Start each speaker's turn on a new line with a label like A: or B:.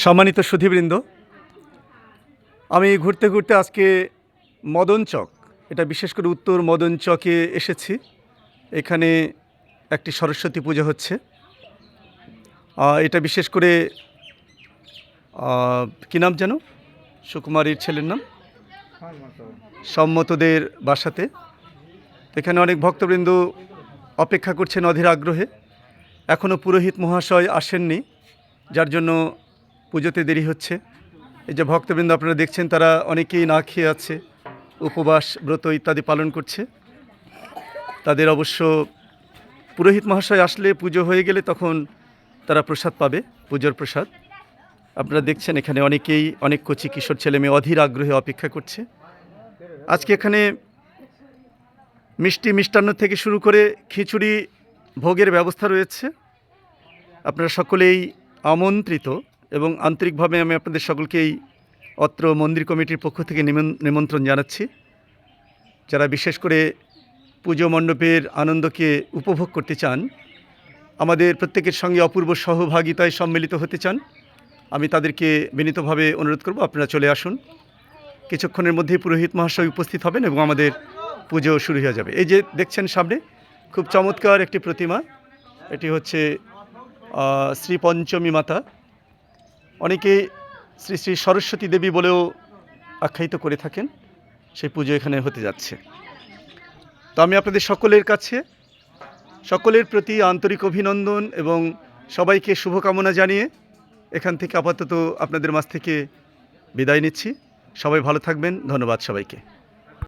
A: সম্মানিত সুধীবৃন্দ, আমি ঘুরতে ঘুরতে আজকে মদন চক, এটা বিশেষ করে উত্তর মদন চকে এসেছি। এখানে একটি সরস্বতী পুজো হচ্ছে। এটা বিশেষ করে কী নাম যেন, সুকুমারীর ছেলের নাম, সম্মতদের বাসাতে। এখানে অনেক ভক্তবৃন্দ অপেক্ষা করছেন অধীর আগ্রহে। এখনও পুরোহিত মহাশয় আসেননি, যার জন্য পুজোতে দেরি হচ্ছে। এই যে ভক্তবৃন্দ আপনারা দেখছেন, তারা অনেকেই না খেয়ে আছে, উপবাস ব্রত ইত্যাদি পালন করছে। তাদের অবশ্য পুরোহিত মহাশয় আসলে, পুজো হয়ে গেলে তখন তারা প্রসাদ পাবে, পুজোর প্রসাদ। আপনারা দেখছেন এখানে অনেকেই, অনেক কচি কিশোর ছেলে মেয়ে অধীর আগ্রহে অপেক্ষা করছে। আজকে এখানে মিষ্টি মিষ্টান্ন থেকে শুরু করে খিচুড়ি ভোগের ব্যবস্থা রয়েছে। আপনারা সকলেই আমন্ত্রিত এবং আন্তরিকভাবে আমি আপনাদের সকলকেই অত্র মন্দির কমিটির পক্ষ থেকে নিমন্ত্রণ জানাচ্ছি। যারা বিশেষ করে পুজো মণ্ডপের আনন্দকে উপভোগ করতে চান, আমাদের প্রত্যেকের সঙ্গে অপূর্ব সহভাগিতায় সম্মিলিত হতে চান, আমি তাদেরকে বিনীতভাবে অনুরোধ করব, আপনারা চলে আসুন। কিছুক্ষণের মধ্যেই পুরোহিত মহাশয় উপস্থিত হবেন এবং আমাদের পুজো শুরু হয়ে যাবে। এই যে দেখছেন সামনে খুব চমৎকার একটি প্রতিমা, এটি হচ্ছে শ্রী পঞ্চমী মাতা। অনেকে শ্রী শ্রী সরস্বতী দেবী বলেও আখ্যায়িত করে থাকেন। সেই পুজো এখানে হতে যাচ্ছে। তো আমি আপনাদের সকলের কাছে, সকলের প্রতি আন্তরিক অভিনন্দন এবং সবাইকে শুভকামনা জানিয়ে এখান থেকে আপাতত আপনাদের মাঝ থেকে বিদায় নিচ্ছি। সবাই ভালো থাকবেন। ধন্যবাদ সবাইকে।